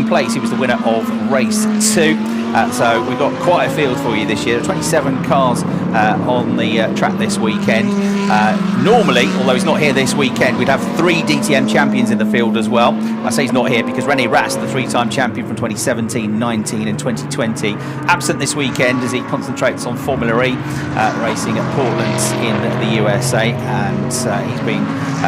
second place, he was the winner of race 2. So we've got quite a field for you this year. 27 cars on the track this weekend. Normally, although he's not here this weekend, we'd have 3 DTM champions in the field as well. I say he's not here because René Rast, the 3-time champion from 2017, 19 and 2020, absent this weekend as he concentrates on Formula E racing at Portland in the USA, and he's been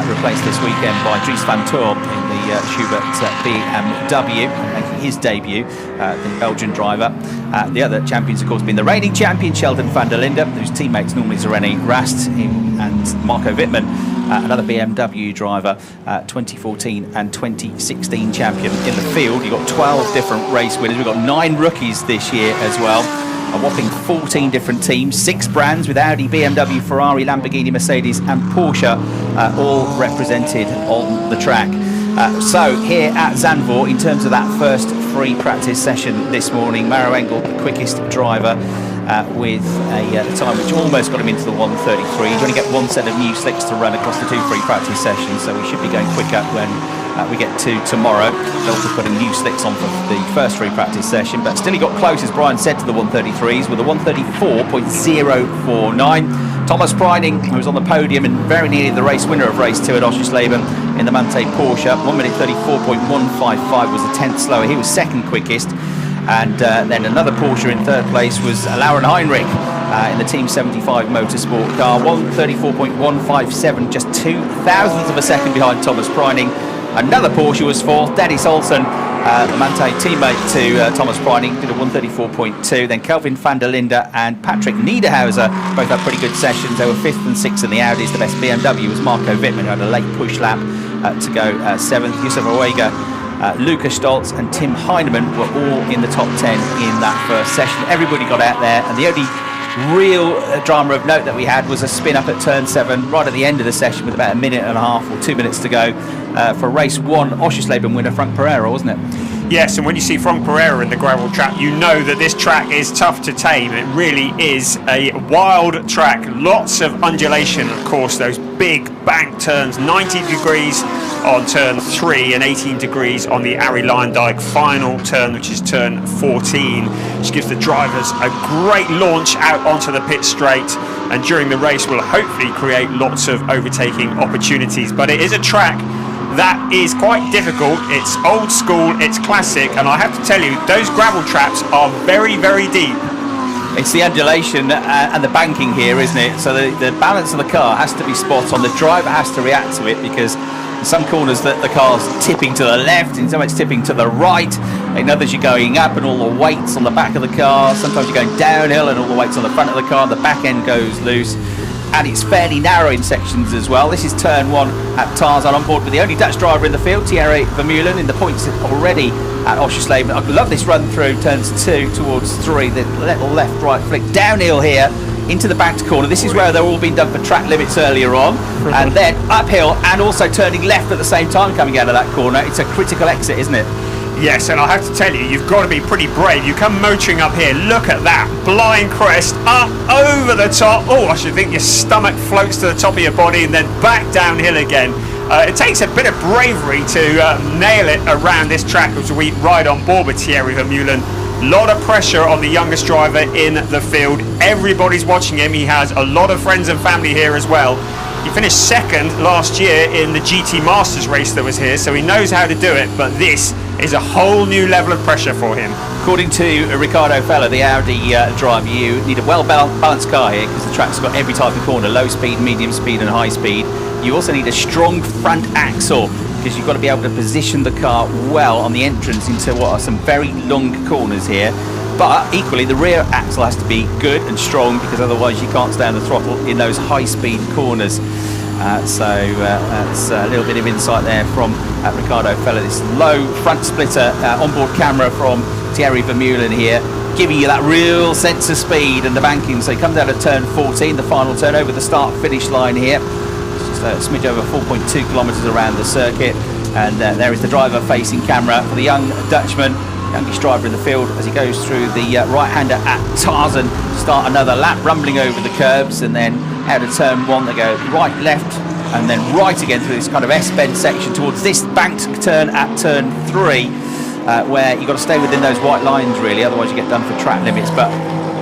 replaced this weekend by Dries van Toor in the Schubert BMW, making his debut, the Belgian driver. The other champions, of course, being the reigning champion Sheldon van der Linde, whose teammates normally is René Rast, and Marco Wittmann, another BMW driver, 2014 and 2016 champion in the field. You've got 12 different race winners. We've got 9 rookies this year as well. A whopping 14 different teams, 6 brands with Audi, BMW, Ferrari, Lamborghini, Mercedes and Porsche all represented on the track. So here at Zandvoort, in terms of that first free practice session this morning, Maro Engel, the quickest driver, with a time which almost got him into the 1:33. He's only get one set of new slicks to run across the 2 free practice sessions, so we should be going quicker when we get to tomorrow. They're also putting new slicks on for the first free practice session, but still he got close, as Brian said, to the 1:33s with a 1:34.049. Thomas Preining, who was on the podium and very nearly the race winner of race 2 at Oschersleben in the Mante Porsche, 1:34.155 was a tenth slower. He was second quickest. And then another Porsche in third place was Lauren Heinrich in the Team 75 motorsport car, 1:34.157, just 0.02 of a second behind Thomas Preining. Another Porsche was fourth, Dennis Olsen, the Mante teammate to Thomas Preining, did a 1:34.2. Then Kelvin van der Linde and Patrick Niederhauser both had pretty good sessions. They were 5th and 6th in the Audis. The best BMW was Marco Wittmann, who had a late push lap to go 7th. Yusuf Awega, Lucas Stoltz and Tim Heinemann were all in the top 10 in that first session. Everybody got out there, and the only real drama of note that we had was a spin up at turn 7 right at the end of the session with about a minute and a half or 2 minutes to go for race 1 Oschersleben winner Frank Pereira, wasn't it? Yes, and when you see Frank Pereira in the gravel track, you know that this track is tough to tame. It really is a wild track, lots of undulation, of course, those big bank turns, 90 degrees on turn 3 and 18 degrees on the Arie Luijendijk final turn, which is turn 14, which gives the drivers a great launch out onto the pit straight, and during the race will hopefully create lots of overtaking opportunities. But it is a track that is quite difficult. It's old school, it's classic, and I have to tell you, those gravel traps are very, very deep. It's the undulation and the banking here, isn't it? So the balance of the car has to be spot on. The driver has to react to it, because in some corners that the car's tipping to the left, in some it's tipping to the right, in others you're going up and all the weight's on the back of the car. Sometimes you're going downhill and all the weight's on the front of the car, the back end goes loose. And it's fairly narrow in sections as well. This is turn 1 at Tarzan, on board with the only Dutch driver in the field, Thierry Vermeulen, in the points already at Oschersleben. I love this run through turns 2 towards 3, the little left-right flick downhill here into the banked corner. This is where they're all being done for track limits earlier on, and then uphill and also turning left at the same time coming out of that corner. It's a critical exit, isn't it? Yes, and I have to tell you, you've got to be pretty brave. You come motoring up here, look at that, blind crest, up over the top. Oh, I should think your stomach floats to the top of your body and then back downhill again. It takes a bit of bravery to nail it around this track as we ride on board with Thierry Vermeulen. A lot of pressure on the youngest driver in the field. Everybody's watching him. He has a lot of friends and family here as well. He finished 2nd last year in the GT Masters race that was here, so he knows how to do it, but this is a whole new level of pressure for him. According to Ricardo Feller, the Audi driver, you need a well-balanced car here, because the track's got every type of corner, low speed, medium speed and high speed. You also need a strong front axle, because you've got to be able to position the car well on the entrance into what are some very long corners here. But equally, the rear axle has to be good and strong, because otherwise you can't stay on the throttle in those high-speed corners. So that's a little bit of insight there from Ricardo Feller. This low front splitter onboard camera from Thierry Vermeulen here, giving you that real sense of speed and the banking. So he comes out of turn 14, the final turn, over the start-finish line here. It's just a smidge over 4.2 kilometres around the circuit. And there is the driver-facing camera for the young Dutchman, youngest driver in the field, as he goes through the right-hander at Tarzan, start another lap, rumbling over the curbs, and then out of turn 1 they go right, left, and then right again through this kind of S-bend section towards this banked turn at turn 3. where you've got to stay within those white lines really, otherwise you get done for track limits. But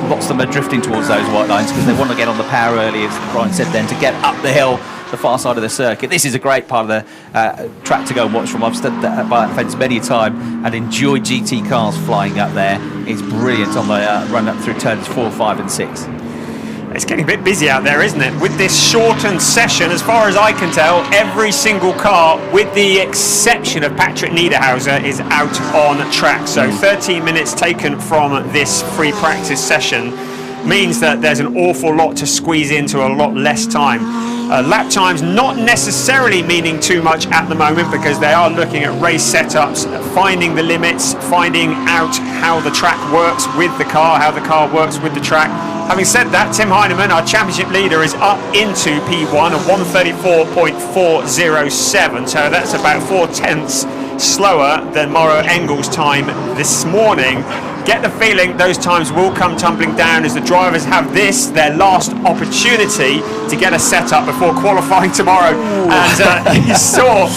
lots of them are drifting towards those white lines because they want to get on the power early, as Brian said then, to get up the hill, the far side of the circuit. This is a great part of the track to go and watch from. I've stood by that fence many a time and enjoyed GT cars flying up there. It's brilliant on the run up through turns 4, 5 and 6. It's getting a bit busy out there, isn't it? With this shortened session, as far as I can tell, every single car, with the exception of Patrick Niederhauser, is out on track. So 13 minutes taken from this free practice session means that there's an awful lot to squeeze into a lot less time. Lap times not necessarily meaning too much at the moment because they are looking at race setups, finding the limits, finding out how the track works with the car, how the car works with the track. Having said that, Tim Heinemann, our championship leader, is up into P1 at 1:34.407, so that's about 4/10 slower than Mauro Engel's time this morning. Get the feeling those times will come tumbling down as the drivers have this, their last opportunity to get a setup before qualifying tomorrow. Ooh. And you saw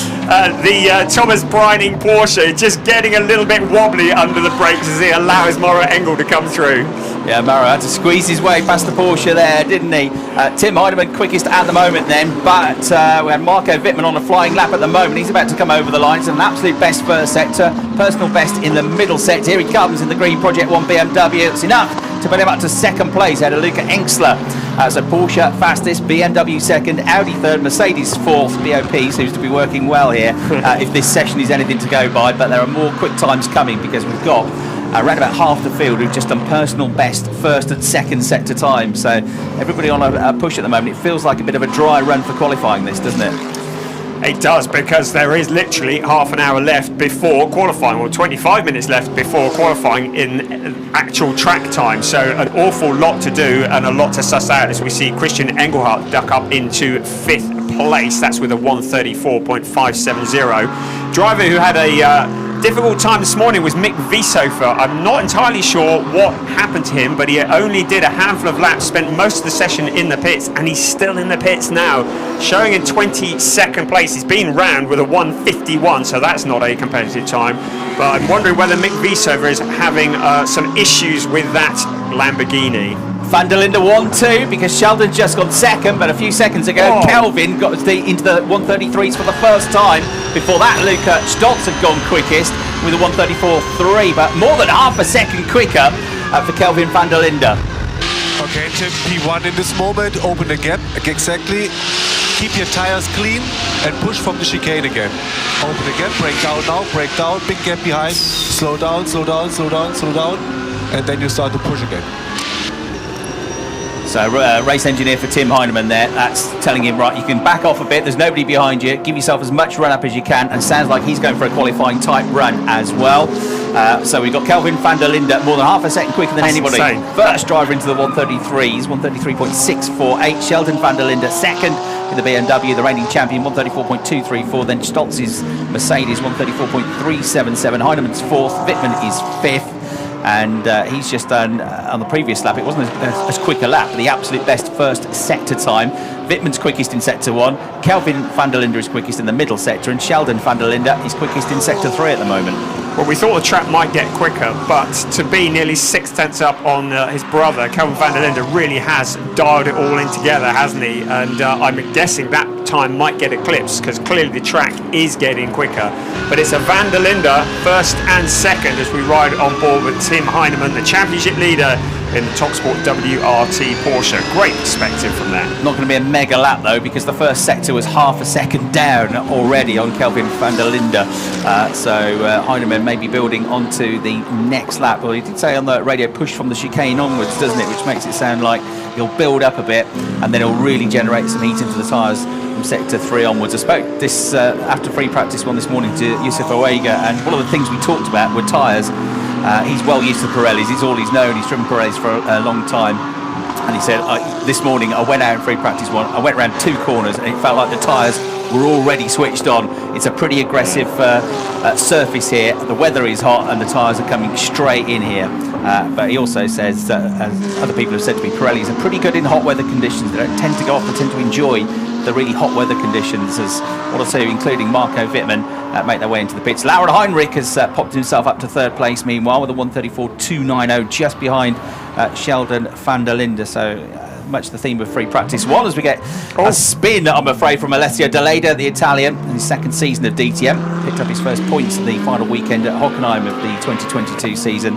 the Thomas Breining Porsche just getting a little bit wobbly under the brakes as he allows Mauro Engel to come through. Yeah, Mauro had to squeeze his way past the Porsche there, didn't he? Tim Heinemann quickest at the moment then, but we had Marco Wittmann on a flying lap at the moment. He's about to come over the line. It's an absolute best first sector, personal best in the middle sector. Here he comes in the green Project 1 BMW. It's enough to put him up to second place ahead of Luca Engstler. So Porsche fastest, BMW second, Audi third, Mercedes fourth. BOP seems to be working well here if this session is anything to go by, but there are more quick times coming because we've got around about half the field who've just done personal best first and second sector time. So everybody on a push at the moment. It feels like a bit of a dry run for qualifying this, doesn't it? It does, because there is literally half an hour left before qualifying, or 25 minutes left before qualifying in actual track time. So an awful lot to do and a lot to suss out as we see Christian Engelhardt duck up into 5th place. That's with a 1:34.570. Driver who had a difficult time this morning was Mick Wiesofer. I'm not entirely sure what happened to him, but he only did a handful of laps, spent most of the session in the pits, and he's still in the pits now, showing in 22nd place. He's been round with a 1:51, so that's not a competitive time. But I'm wondering whether Mick Wiesofer is having some issues with that Lamborghini. Van der Linde 1-2 because Sheldon's just gone second, but a few seconds ago Kelvin got into the 1:33s for the first time. Before that, Luca Stoltz had gone quickest with a 1:34.3, but more than half a second quicker for Kelvin van der Linde. Okay, Tim, P1 in this moment, open the gap, exactly. Keep your tires clean and push from the chicane again. Open the gap, break down now, break down, big gap behind, slow down, slow down, slow down, slow down, and then you start to push again. So race engineer for Tim Heinemann there, that's telling him, right, you can back off a bit, there's nobody behind you, give yourself as much run up as you can, and sounds like he's going for a qualifying type run as well. So we've got Kelvin van der Linde more than half a second quicker than anybody. Insane. First driver into the 1:33s, 1:33.648. Sheldon van der Linde second in the BMW, the reigning champion, 1:34.234. Then Stoltz's Mercedes, 1:34.377. Heinemann's fourth, Wittmann is fifth. And he's just done, on the previous lap, it wasn't as quick a lap, but the absolute best first sector time. Wittmann's quickest in sector 1, Kelvin van der Linde is quickest in the middle sector, and Sheldon van der Linde is quickest in sector 3 at the moment. Well, we thought the track might get quicker, but to be nearly 6/10 up on his brother, Kelvin van der Linde, really has dialed it all in together, hasn't he? And I'm guessing that time might get eclipsed, because clearly the track is getting quicker. But it's a van der Linde first and second as we ride on board with Tim Heinemann, the championship leader in the TopSport WRT Porsche. Great perspective from there. Not going to be a mega lap though, because the first sector was half a second down already on Kelvin van der Linde. So Heinemann may be building onto the next lap. Well, he did say on the radio, push from the chicane onwards, doesn't it? Which makes it sound like he'll build up a bit and then he'll really generate some heat into the tyres from sector 3 onwards. I spoke this after free practice one this morning to Yusuf Owega, and one of the things we talked about were tyres. He's well used to Pirellis, it's all he's known, he's driven Pirellis for a long time. And he said, this morning I went out in free practice one, I went around 2 corners and it felt like the tyres were already switched on. It's a pretty aggressive surface here, the weather is hot and the tyres are coming straight in here. But he also says, as other people have said to me, Pirellis are pretty good in hot weather conditions. They don't tend to go off, they tend to enjoy the really hot weather conditions, as one or two, including Marco Wittmann, make their way into the pits. Lauren Heinrich has popped himself up to third place, meanwhile, with a 1:34.290, just behind Sheldon van der Linde. So much the theme of free practice one, as we get a spin, I'm afraid, from Alessio Deleda, the Italian, in his second season of DTM. Picked up his first points in the final weekend at Hockenheim of the 2022 season.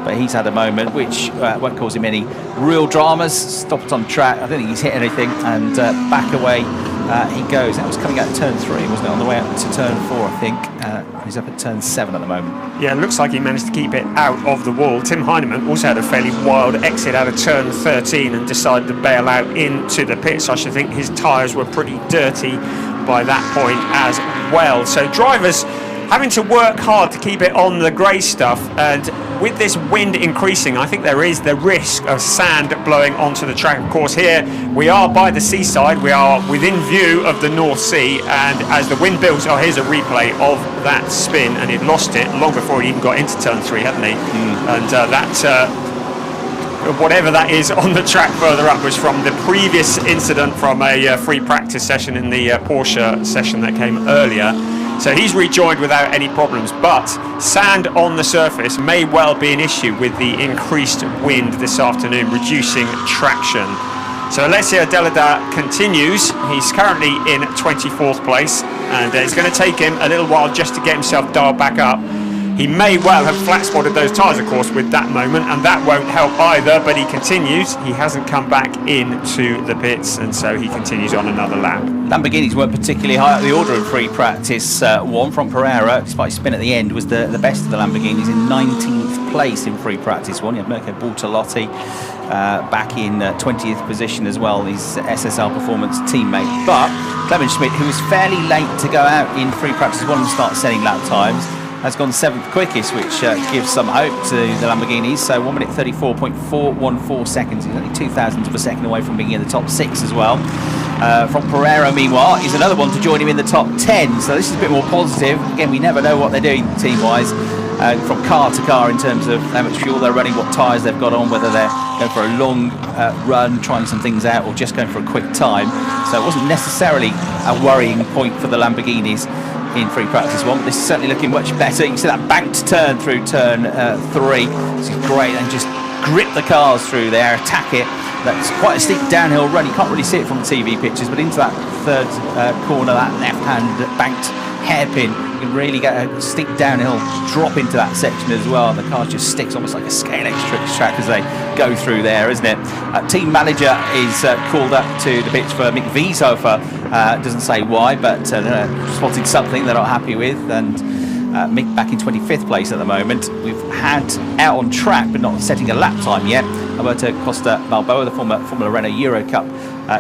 But he's had a moment which won't cause him any real dramas. Stopped on track, I don't think he's hit anything, and back away he goes. That was coming out of turn 3, wasn't it? On the way up to turn 4, I think. He's up at turn 7 at the moment. Yeah, it looks like he managed to keep it out of the wall. Tim Heinemann also had a fairly wild exit out of turn 13 and decided to bail out into the pits. I should think his tyres were pretty dirty by that point as well. So drivers having to work hard to keep it on the grey stuff, and with this wind increasing, I think there is the risk of sand blowing onto the track. Of course, here we are by the seaside, we are within view of the North Sea, and as the wind builds, here's a replay of that spin, and he'd lost it long before he even got into turn 3, hadn't he? And that whatever that is on the track further up was from the previous incident from a free practice session in the Porsche session that came earlier. So he's rejoined without any problems, but sand on the surface may well be an issue with the increased wind this afternoon, reducing traction. So Alessio Deleda continues. He's currently in 24th place, and it's going to take him a little while just to get himself dialed back up. He may well have flat spotted those tyres, of course, with that moment, and that won't help either, but he continues. He hasn't come back into the pits, and so he continues on another lap. Lamborghinis weren't particularly high up the order of free practice one. From Pereira, despite his spin at the end, was the best of the Lamborghinis, in 19th place in free practice one. You had Mirko Bortolotti back in 20th position as well, his SSR Performance teammate. But Clement Schmidt, who was fairly late to go out in free practice one and start setting lap times, has gone 7th quickest, which gives some hope to the Lamborghinis. So 1 minute 34.414 seconds. He's only 0.02 of a second away from being in the top 6 as well. From Pereira, meanwhile, is another one to join him in the top 10. So this is a bit more positive. Again, we never know what they're doing team-wise, from car to car, in terms of how much fuel they're running, what tyres they've got on, whether they're going for a long run, trying some things out, or just going for a quick time. So it wasn't necessarily a worrying point for the Lamborghinis in free practice one, but this is certainly looking much better. You can see that banked turn through turn 3. This is great, and just grip the cars through there, attack it. That's quite a steep downhill run. You can't really see it from the TV pictures, but into that third corner, that left-hand banked hairpin, you can really get a steep downhill drop into that section as well. And the car just sticks almost like a scale X track as they go through there, isn't it? Team manager is called up to the pitch for Mick Wieshofer. Doesn't say why, but spotted something they're not happy with, and Mick back in 25th place at the moment. We've had out on track, but not setting a lap time yet, Alberto Costa Balboa, the former Formula Renault Euro Cup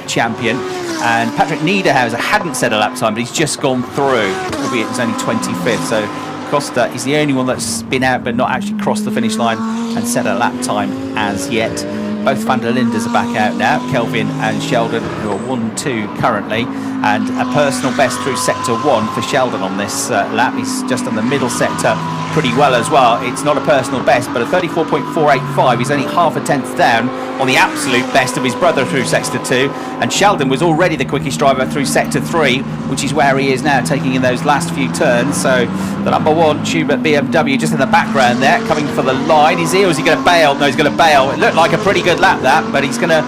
champion, and Patrick Niederhauser hadn't set a lap time, but he's just gone through, albeit it's only 25th. So Costa is the only one that's been out but not actually crossed the finish line and set a lap time as yet. Both van der Lindes are back out now, Kelvin and Sheldon, who are 1-2 currently, and a personal best through sector 1 for Sheldon on this lap. He's just on the middle sector pretty well as well. It's not a personal best, but a 34.485. He's only half a tenth down on the absolute best of his brother through sector 2, and Sheldon was already the quickest driver through sector 3, which is where he is now, taking in those last few turns. So the number 1 Schubert BMW just in the background there, coming for the line. Is he, or is he going to bail? No, he's going to bail. It looked like a pretty good lap that, but he's going to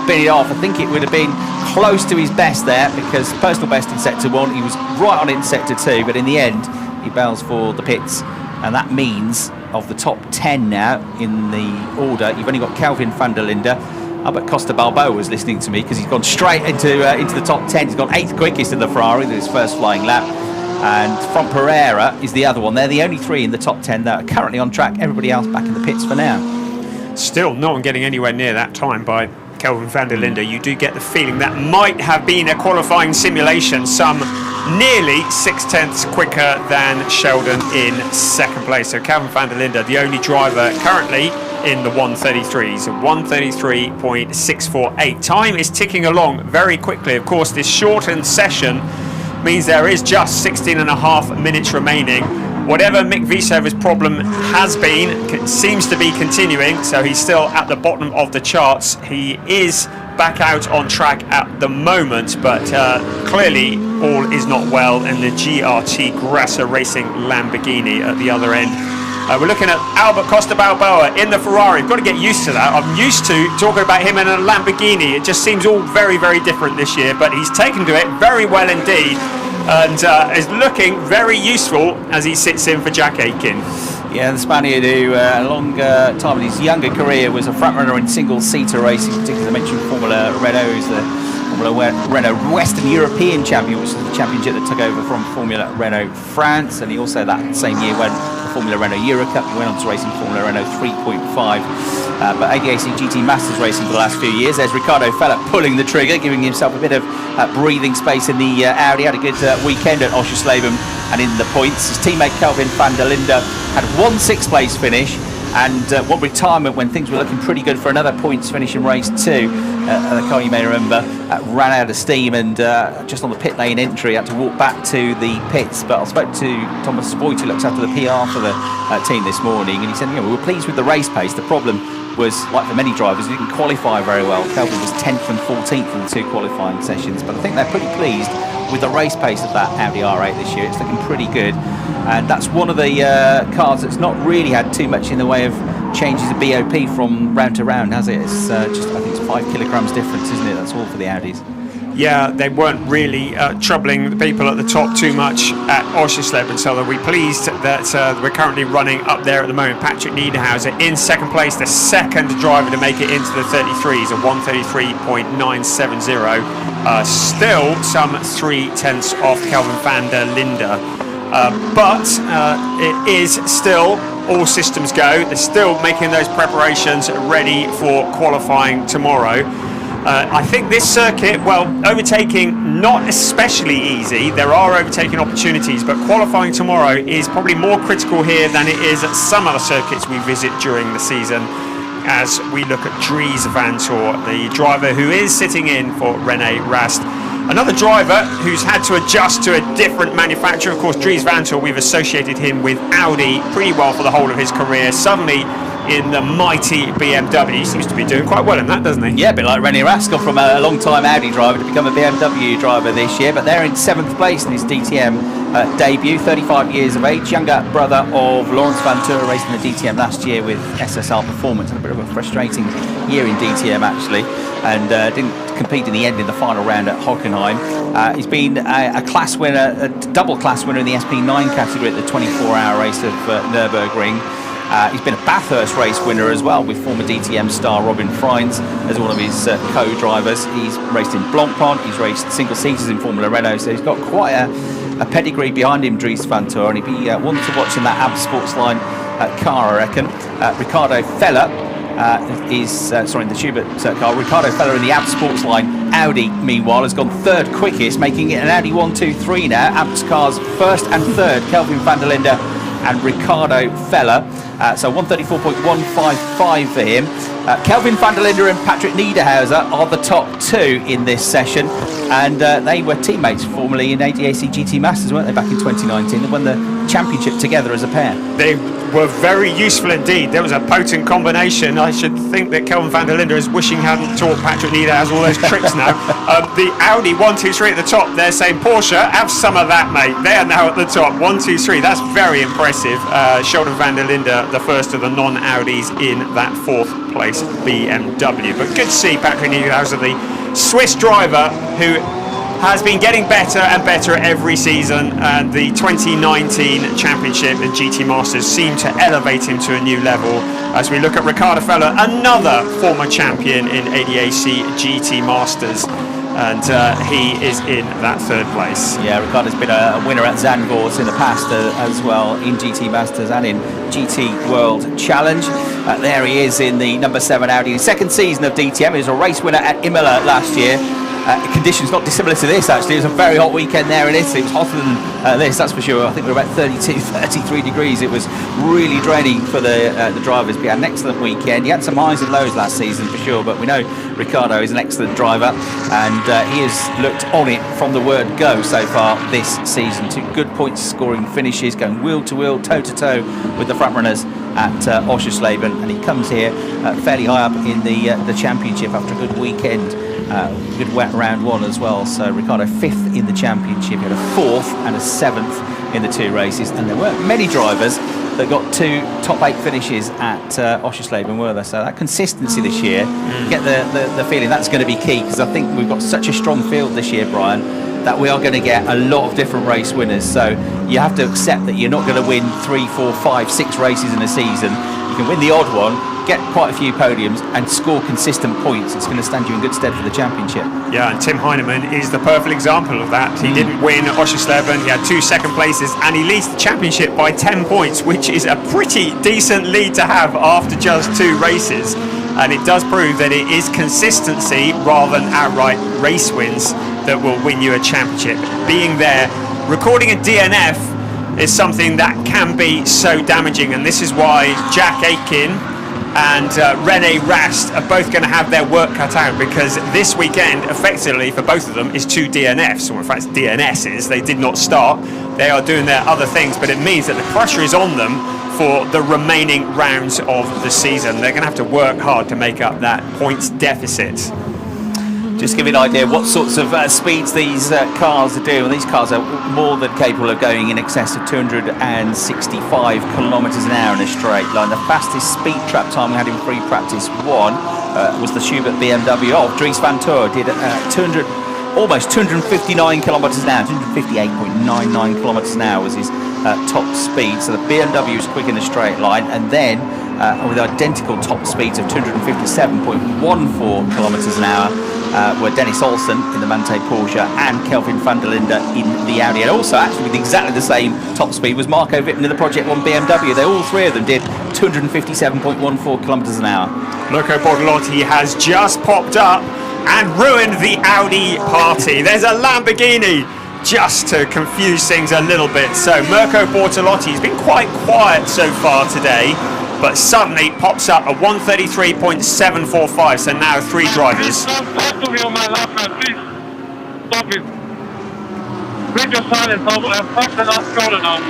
bin it off. I think it would have been close to his best there, because personal best in sector 1, he was right on it in sector 2, but in the end he bails for the pits. And that means of the top 10 now in the order, you've only got Kelvin van der Linde. Albert Costa Balboa was listening to me, because he's gone straight into the top 10. He's gone 8th quickest in the Ferrari with his first flying lap. And from Pereira is the other one. They're the only 3 in the top 10 that are currently on track. Everybody else back in the pits for now. Still no one getting anywhere near that time by Kelvin van der Linde. You do get the feeling that might have been a qualifying simulation, some nearly 0.6 quicker than Sheldon in second place. So Kelvin van der Linde, the only driver currently in the 133s, 133.648. Time is ticking along very quickly. Of course, this shortened session means there is just 16.5 minutes remaining. Whatever Mick Wieshofer's problem has been, seems to be continuing, so he's still at the bottom of the charts. He is back out on track at the moment, but clearly all is not well in the GRT Grasser Racing Lamborghini at the other end. We're looking at Albert Costa Balboa in the Ferrari. I've got to get used to that. I'm used to talking about him in a Lamborghini. It just seems all very, very different this year, but he's taken to it very well indeed, and is looking very useful as he sits in for Jack Aitken. Yeah, the Spaniard who a long time in his younger career was a frontrunner in single-seater racing, particularly I mentioned Formula Renault, who's the Formula Renault Western European champion, which is the championship that took over from Formula Renault France, and he also that same year went the Formula Renault Eurocup. He went on to race in Formula Renault 3.5. But ADAC GT Masters racing for the last few years. There's Ricardo Fella pulling the trigger, giving himself a bit of breathing space in the Audi. Had a good weekend at Oschersleben and in the points. His teammate Kelvin van der Linde had one sixth place finish and one retirement when things were looking pretty good for another points finish in race 2. The car, you may remember, ran out of steam and just on the pit lane entry had to walk back to the pits. But I spoke to Thomas Spoit, who looks after the PR for the team this morning, and he said, we were pleased with the race pace. The problem was, like for many drivers, he didn't qualify very well. Kelvin was 10th and 14th in the 2 qualifying sessions, but I think they're pretty pleased with the race pace of that Audi R8 this year. It's looking pretty good, and that's one of the cars that's not really had too much in the way of changes of BOP from round to round, has it? It's just, I think it's 5 kilograms difference, isn't it? That's all for the Audis. Yeah, they weren't really troubling the people at the top too much at Oschersleben, so we're pleased that we're currently running up there at the moment. Patrick Niederhauser in second place, the second driver to make it into the 33s, a 133.970. Still some 3/10 off Kelvin van der Linde. But it is still all systems go. They're still making those preparations ready for qualifying tomorrow. I think this circuit, well, overtaking not especially easy. There are overtaking opportunities, but qualifying tomorrow is probably more critical here than it is at some other circuits we visit during the season, as we look at Dries Vanthoor, the driver who is sitting in for René Rast. Another driver who's had to adjust to a different manufacturer. Of course, Dries Vanthoor, we've associated him with Audi pretty well for the whole of his career. Suddenly, in the mighty BMW. He seems to be doing quite well in that, doesn't he? Yeah, a bit like René Rast, gone from a long-time Audi driver to become a BMW driver this year, but they're in 7th place in his DTM debut, 35 years of age, younger brother of Laurens Vanthoor, racing the DTM last year with SSR Performance, and a bit of a frustrating year in DTM actually, and didn't compete in the end in the final round at Hockenheim. He's been a class winner, a double class winner in the SP9 category at the 24-hour race of Nürburgring. He's been a Bathurst race winner as well, with former DTM star Robin Freins as one of his co-drivers. He's raced in Blancpain, he's raced single seaters in Formula Renault, so he's got quite a pedigree behind him, Dries Vanthoor, and he'd be one to watch in that AB Sportsline car, I reckon. Ricardo Fella is, in the Schubert car. Ricardo Fella in the AB Sportsline Audi, meanwhile, has gone third quickest, making it an Audi 1-2-3 now. AB's cars first and third, Kelvin van der Linde and Ricardo Fella. So 134.155 for him. Kelvin van der Linde and Patrick Niederhauser are the top 2 in this session, and they were teammates formerly in ADAC GT Masters, weren't they, back in 2019? They won the championship together as a pair. They were very useful indeed. There was a potent combination. I should think that Kelvin van der Linde is wishing he hadn't taught Patrick Niederhauser all those tricks now. The Audi 1-2-3 at the top, they're saying, Porsche, have some of that, mate. They are now at the top, 1-2-3. That's very impressive. Sheldon van der Linde, the first of the non-Audis in that 4th place BMW. But good to see Patrick Niederhauser, the Swiss driver who has been getting better and better every season, and the 2019 championship and GT Masters seemed to elevate him to a new level. As we look at Ricardo Fella, another former champion in ADAC GT Masters, and he is in that 3rd place. Yeah, Ricardo's been a winner at Zandvoort in the past as well, in GT Masters and in GT World Challenge. There he is in the number 7 Audi. His 2nd season of DTM. He was a race winner at Imola last year. Conditions not dissimilar to this actually. It was a very hot weekend there in Italy. It was hotter than this, that's for sure. I think we were about 32, 33 degrees. It was really draining for the drivers. But he had an excellent weekend. He had some highs and lows last season for sure, but we know Ricardo is an excellent driver, and he has looked on it from the word go so far this season. 2 good points scoring finishes, going wheel to wheel, toe to toe with the front runners at Oschersleben, and he comes here fairly high up in the championship after a good weekend Good wet round one as well. So Ricardo 5th in the championship. He had a 4th and a 7th in the 2 races, and there weren't many drivers that got 2 top 8 finishes at Oschersleben, were there? So that consistency this year, get the feeling that's going to be key, because I think we've got such a strong field this year, Brian, that we are going to get a lot of different race winners. So you have to accept that you're not going to win 3, 4, 5, 6 races in a season. You can win the odd one, get quite a few podiums, and score consistent points. It's going to stand you in good stead for the championship. Yeah, and Tim Heinemann is the perfect example of that. He didn't win Oschersleben, he had 2 second places, and he leads the championship by 10 points, which is a pretty decent lead to have after just 2 races. And it does prove that it is consistency rather than outright race wins that will win you a championship. Being there, recording a DNF is something that can be so damaging, and this is why Jack Aitken and René Rast are both going to have their work cut out, because this weekend, effectively, for both of them, is 2 DNFs, or in fact DNSs. They did not start. They are doing their other things, but it means that the pressure is on them for the remaining rounds of the season. They're going to have to work hard to make up that points deficit. Just give you an idea what sorts of speeds these cars are doing. These cars are more than capable of going in excess of 265 kilometres an hour in a straight line. The fastest speed trap time we had in free practice 1 was the Schubert BMW of Dries van Toor. Did almost 259 kilometres an hour, 258.99 kilometres an hour was his top speed. So the BMW was quick in a straight line, and then with identical top speeds of 257.14 kilometres an hour were Dennis Olsen in the Manthey Porsche and Kelvin van der Linde in the Audi. And also, actually, with exactly the same top speed was Marco Wittmann in the Project 1 BMW. They all 3 of them did 257.14 kilometres an hour. Mirko Bortolotti has just popped up and ruined the Audi party. There's a Lamborghini just to confuse things a little bit. So Mirko Bortolotti has been quite quiet so far today, but suddenly pops up a 133.745. So now 3 drivers. Stop to me on my lap, man, please. Stop it. Break your silence. I'll fuck the last corner now.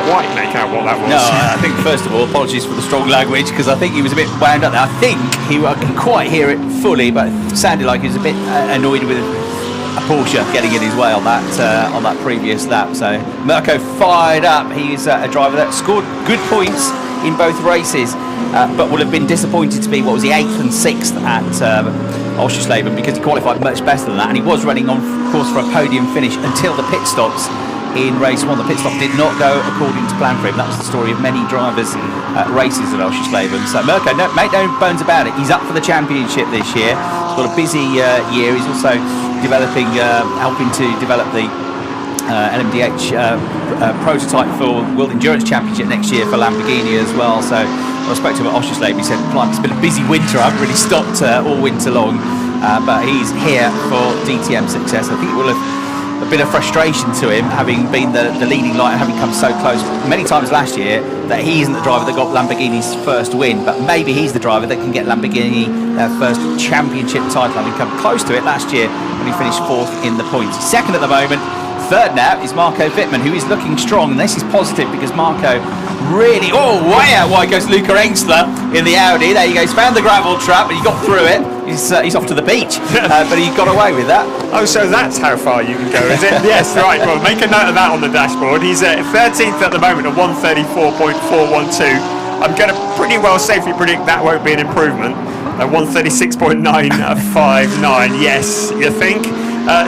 Quite make out what that was. No, I think first of all, apologies for the strong language, because I think he was a bit wound up there. I think I can quite hear it fully, but it sounded like he was a bit annoyed with a Porsche getting in his way on that previous lap. So Mirko fired up. He's a driver that scored good points in both races, but will have been disappointed to be, what was he, 8th and 6th at Oschersleben, because he qualified much better than that, and he was running on course for a podium finish until the pit stops. In race 1, the pit stop did not go according to plan for him. That was the story of many drivers' races at Oschersleben. So Mirko, make no bones about it, he's up for the championship this year. He's got a busy year. He's also developing, helping to develop the LMDH prototype for World Endurance Championship next year for Lamborghini as well. So when I spoke to him at Oschersleben, he said, it's been a busy winter. I haven't really stopped all winter long, but he's here for DTM success. I think it will have a bit of frustration to him, having been the leading light and having come so close many times last year, that he isn't the driver that got Lamborghini's first win, but maybe he's the driver that can get Lamborghini their first championship title, having come close to it last year when he finished 4th in the points. Second at the moment. Third now is Marco Wittmann, who is looking strong, and this is positive because Marco really, way out wide goes Luca Engstler in the Audi. There he goes, found the gravel trap, but he got through it. He's off to the beach, but he got away with that. Oh, so that's how far you can go, is it? Yes, right. Well, make a note of that on the dashboard. He's 13th at the moment at 134.412. I'm going to pretty well safely predict that won't be an improvement. 136.959. Yes, you think?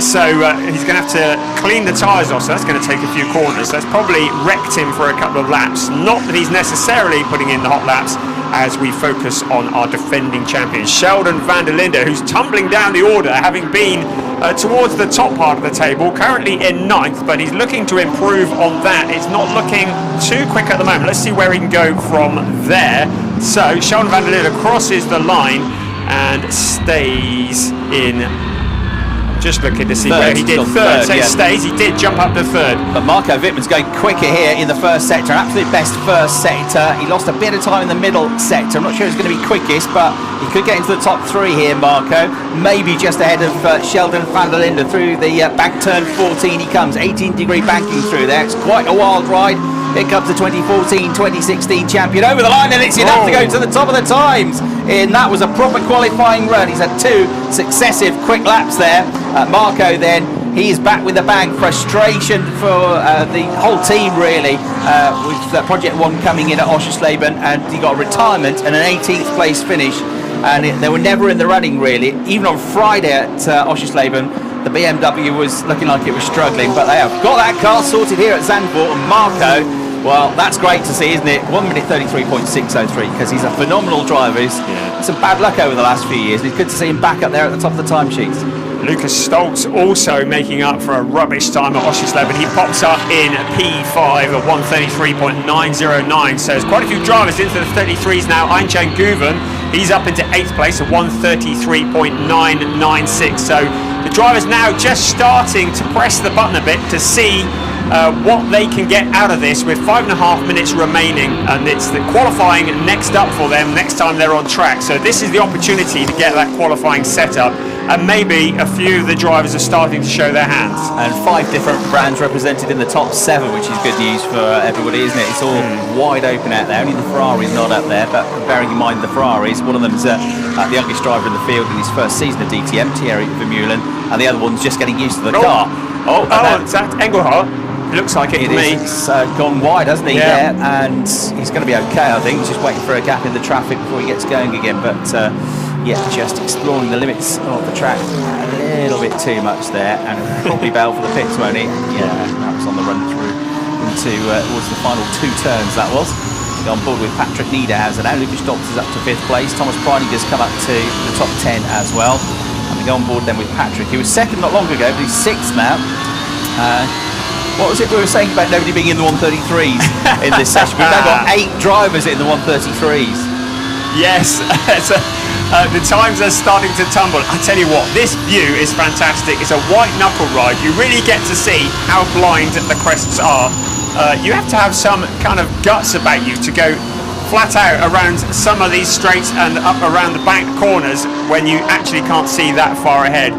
So he's going to have to clean the tyres off, so that's going to take a few corners. That's probably wrecked him for a couple of laps. Not that he's necessarily putting in the hot laps as we focus on our defending champion, Sheldon van der Linde, who's tumbling down the order, having been towards the top part of the table, currently in 9th, but he's looking to improve on that. It's not looking too quick at the moment. Let's see where he can go from there. So Sheldon van der Linde crosses the line and stays in. Just looking to see where he did third, so he stays. He did jump up to 3rd. But Marco Wittmann's going quicker here in the first sector, absolute best first sector. He lost a bit of time in the middle sector. I'm not sure it's going to be quickest, but he could get into the top 3 here, Marco. Maybe just ahead of Sheldon van der Linde through the bank turn 14 he comes. 18-degree banking through there. It's quite a wild ride. Here comes the 2014-2016 champion over the line, and it's enough to go to the top of the times. And that was a proper qualifying run. He's had 2 successive quick laps there. Marco then, he is back with a bang. Frustration for the whole team really, with Project 1 coming in at Oschersleben, and he got a retirement and an 18th place finish. And they were never in the running really. Even on Friday at Oschersleben, the BMW was looking like it was struggling, but they have got that car sorted here at Zandvoort. And Marco, well, that's great to see, isn't it? 1 minute 33.603, because he's a phenomenal driver. He's some bad luck over the last few years. It's good to see him back up there at the top of the timesheets. Lucas Stoltz also making up for a rubbish time at Oschersleben. He pops up in P5 at 133.909. So there's quite a few drivers into the 33s now. Einstein Guven, he's up into 8th place at 133.996. So the drivers now just starting to press the button a bit to see what they can get out of this with 5.5 minutes remaining, and it's the qualifying next up for them next time they're on track. So this is the opportunity to get that qualifying set up, and maybe a few of the drivers are starting to show their hands. And 5 different brands represented in the top 7, which is good news for everybody, isn't it? It's all wide open out there. Only the Ferrari's not up there, but bearing in mind the Ferraris, one of them's the youngest driver in the field in his first season of DTM, Thierry Vermeulen, and the other one's just getting used to the car. It's that Engelhardt. Looks like it to me. It's gone wide, hasn't he? Yeah. And he's going to be okay, I think. He's just waiting for a gap in the traffic before he gets going again. But just exploring the limits of the track a little bit too much there, and probably bail for the pits, won't he? Yeah, that was on the run through into towards the final 2 turns. That was. He's on board with Patrick Niederhauser now. Lucas Stoltz is up to 5th place. Thomas Preininger's come up to the top 10 as well. And we go on board then with Patrick. He was 2nd not long ago, but he's 6th now. What was it we were saying about nobody being in the 133s in this session? We've now got 8 drivers in the 133s. Yes, the times are starting to tumble. I tell you what, this view is fantastic. It's a white knuckle ride. You really get to see how blind the crests are. You have to have some kind of guts about you to go flat out around some of these straights and up around the bank corners when you actually can't see that far ahead.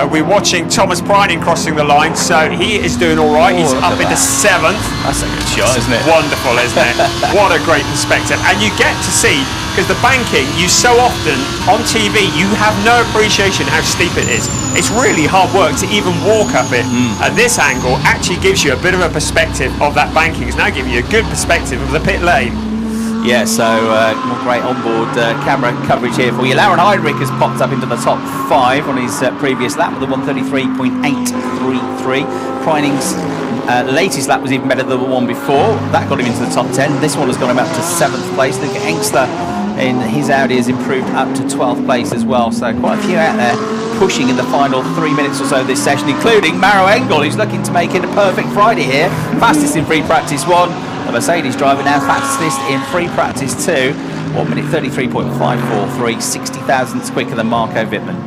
We're watching Thomas Preining crossing the line, so he is doing all right. He's up into 7th. That's a good shot, isn't it? Wonderful, isn't it? What a great perspective. And you get to see, because the banking, you so often, on TV, you have no appreciation how steep it is. It's really hard work to even walk up it. At this angle, actually gives you a bit of a perspective of that banking. It's now giving you a good perspective of the pit lane. Yeah, so more great onboard camera coverage here for you. Lauren Heinrich has popped up into the top 5 on his previous lap with a 133.833. Preining's latest lap was even better than the one before. That got him into the top 10. This one has got him up to 7th place. Luca Engstler in his Audi has improved up to 12th place as well. So quite a few out there pushing in the final 3 minutes or so of this session, including Maro Engel, who's looking to make it a perfect Friday here. Fastest in free practice 1. The Mercedes driver now fastest in free practice 2. 1 minute 33.543, 60 thousandths quicker than Marco Wittmann.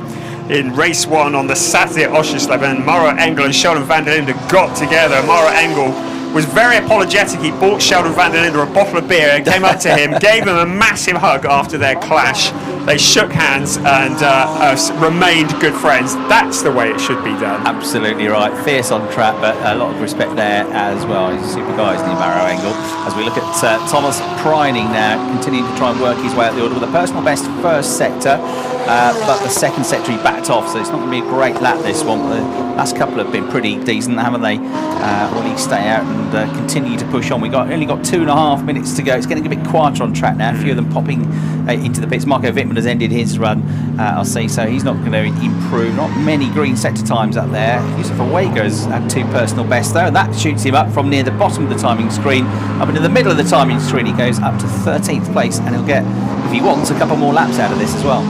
In race 1 on the Saturday at Oschersleben, Maro Engel and Sheldon van der Linde got together. Maro Engel was very apologetic. He bought Sheldon van der Linde a bottle of beer and came up to him, gave him a massive hug after their clash. They shook hands and remained good friends. That's the way it should be done. Absolutely right. Fierce on track, but a lot of respect there as well. He's a super guy, isn't he, Maro Engel? As we look at Thomas Preining now, continuing to try and work his way up the order with a personal best first sector, but the second sector he backed off, so it's not going to be a great lap this one. But the last couple have been pretty decent, haven't they? Will he stay out and continue to push on? We've only got 2.5 minutes to go. It's getting a bit quieter on track now. A few of them popping into the pits. Marco Wittmann has ended his run, I'll say, so he's not going to improve. Not many green sector times up there. Yusuf Awega's had 2 personal bests though, and that shoots him up from near the bottom of the timing screen up into the middle of the timing screen. He goes up to 13th place, and he'll get, if he wants, a couple more laps out of this as well.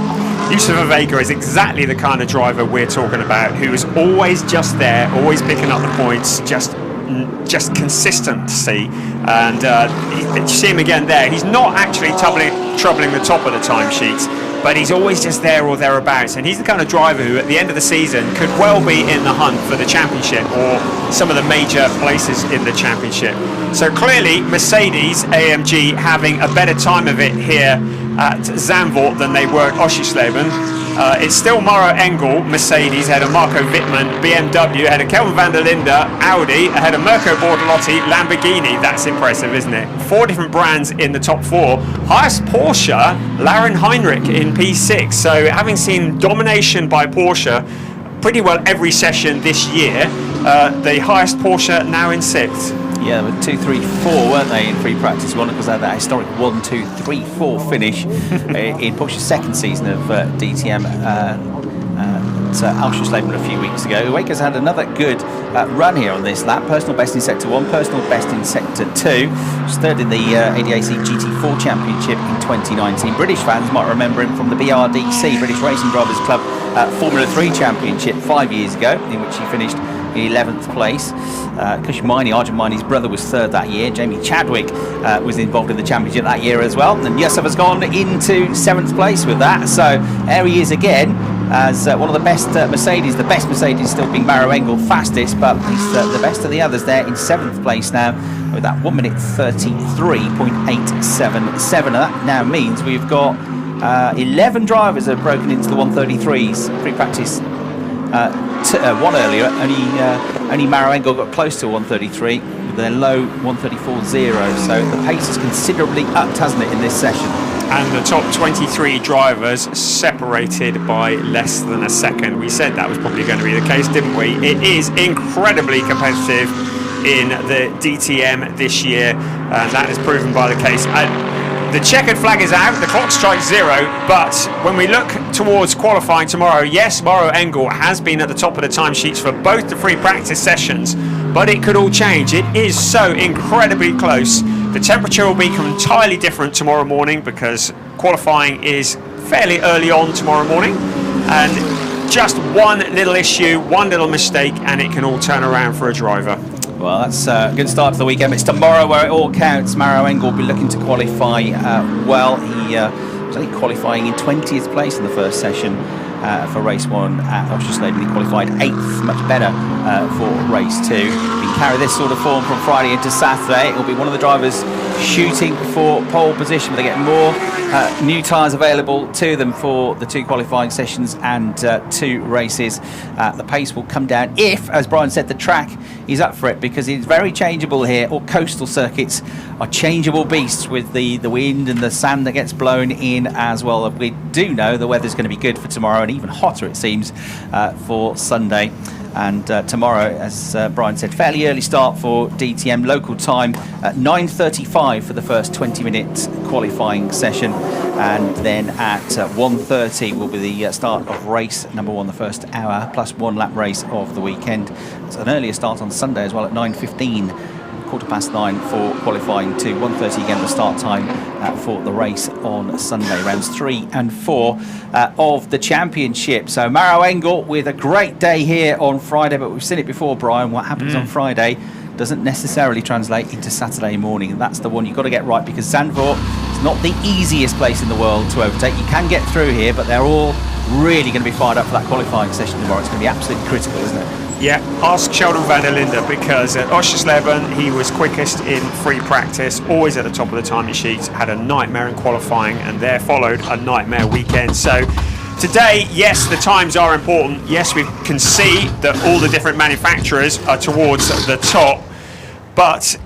Yusuf Awega is exactly the kind of driver we're talking about, who is always just there, always picking up the points, just consistency. And you see him again there. He's not actually troubling the top of the timesheets, but he's always just there or thereabouts. And he's the kind of driver who, at the end of the season, could well be in the hunt for the championship or some of the major places in the championship. So clearly, Mercedes AMG having a better time of it here at Zandvoort than they were at Oschersleben. It's still Mauro Engel, Mercedes, ahead of Marco Wittmann, BMW, ahead of Kelvin van der Linde, Audi, ahead of Mirko Bortolotti, Lamborghini. That's impressive, isn't it? 4 different brands in the top 4. Highest Porsche, Lauren Heinrich in P6. So having seen domination by Porsche pretty well every session this year, the highest Porsche now in 6th. Yeah, with 2, 3, 4, weren't they, in free practice one, because they had that historic 1, 2, 3, 4 finish in Porsche's second season of DTM at Alschusleben a few weeks ago. Uega's had another good run here on this lap. Personal best in Sector 1, personal best in Sector 2. Was third in the ADAC GT4 Championship in 2019. British fans might remember him from the BRDC, British Racing Drivers Club Formula 3 Championship 5 years ago, in which he finished in 11th place. Kushmani, Arjun Maini's brother, was third that year. Jamie Chadwick was involved in the championship that year as well. And Yusuf has gone into 7th place with that. So there he is again as one of the best Mercedes. The best Mercedes still being Mauro Engel, fastest, but he's the best of the others there in 7th place now with that 1 minute 33.877. And that now means we've got 11 drivers have broken into the 133s pre-practice. One earlier, only Mauro Engel got close to 133 with their low 134.0. So the pace is considerably upped, hasn't it, in this session? And the top 23 drivers separated by less than a second. We said that was probably going to be the case, didn't we? It is incredibly competitive in the DTM this year, and that is proven by the case. The checkered flag is out, the clock strikes 0, but when we look towards qualifying tomorrow, yes, Mauro Engel has been at the top of the timesheets for both the free practice sessions, but it could all change. It is so incredibly close. The temperature will be entirely different tomorrow morning because qualifying is fairly early on tomorrow morning, and just one little issue, one little mistake, and it can all turn around for a driver. Well, that's a good start to the weekend. It's tomorrow where it all counts. Mauro Engel will be looking to qualify well. He was only qualifying in 20th place in the first session for race 1 at Oschersleben. He qualified 8th, much better for race 2. He can carry this sort of form from Friday into Saturday. It will be one of the drivers shooting for pole position. They get more new tyres available to them for the 2 qualifying sessions and 2 races. The pace will come down if, as Brian said, the track is up for it, because it's very changeable here. All coastal circuits are changeable beasts with the wind and the sand that gets blown in as well. We do know the weather's going to be good for tomorrow, and even hotter it seems for Sunday. And tomorrow, as Brian said, fairly early start for DTM, local time at 9:35 for the first 20-minute qualifying session, and then at 1:30 will be the start of race number 1, the first hour plus 1 lap race of the weekend. It's an earlier start on Sunday as well at 9:15. 9:15 for qualifying to 1:30 again the start time for the race on Sunday, rounds 3 and 4 of the championship. So Mauro Engel with a great day here on Friday, but we've seen it before, Brian. What happens on Friday doesn't necessarily translate into Saturday morning, and that's the one you've got to get right, because Zandvoort is not the easiest place in the world to overtake. You can get through here, but they're all really going to be fired up for that qualifying session tomorrow. It's going to be absolutely critical, isn't it? Yeah, ask Sheldon van der Linde, because at Oschersleben he was quickest in free practice, always at the top of the timing sheets, had a nightmare in qualifying, and there followed a nightmare weekend. So today, yes, the times are important. Yes, we can see that all the different manufacturers are towards the top, but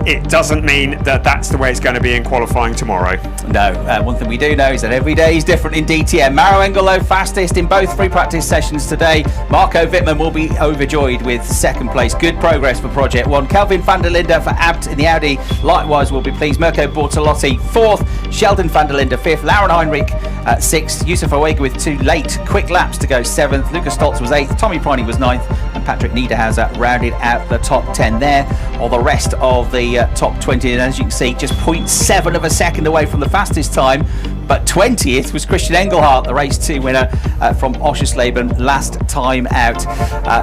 it doesn't mean that that's the way it's going to be in qualifying tomorrow. No, one thing we do know is that every day is different in DTM. Mauro Engel, though, fastest in both free practice sessions today. Marco Wittmann will be overjoyed with 2nd place. Good progress for Project 1. Kelvin van der Linde for Abt in the Audi likewise will be pleased. Mirko Bortolotti 4th. Sheldon van der Linde 5th. Lauren Heinrich 6th. Yusuf Uega with 2 late quick laps to go 7th. Lucas Stoltz was 8th. Tommy Priney was 9th. And Patrick Niederhauser rounded out the top 10 there. Or the rest of the top 20, and as you can see, just 0.7 of a second away from the fastest time, but 20th was Christian Engelhardt, the race 2 winner from Oschersleben last time out.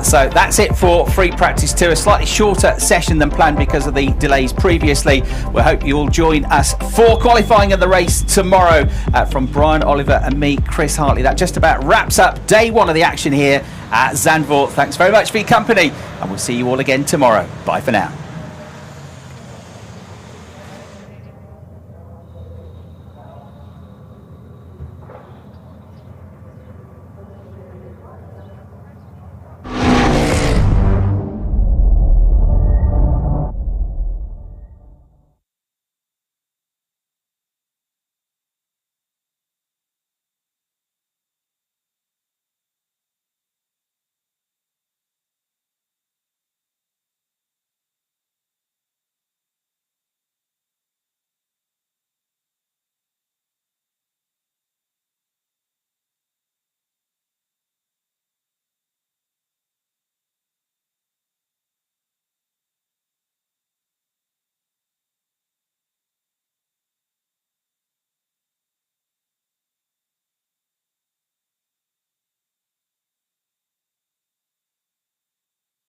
So that's it for free practice 2, a slightly shorter session than planned because of the delays previously. We hope you will join us for qualifying and the race tomorrow. From Brian Oliver and me, Chris Hartley, that just about wraps up day 1 of the action here at Zandvoort. Thanks very much for your company, and we'll see you all again tomorrow. Bye for now.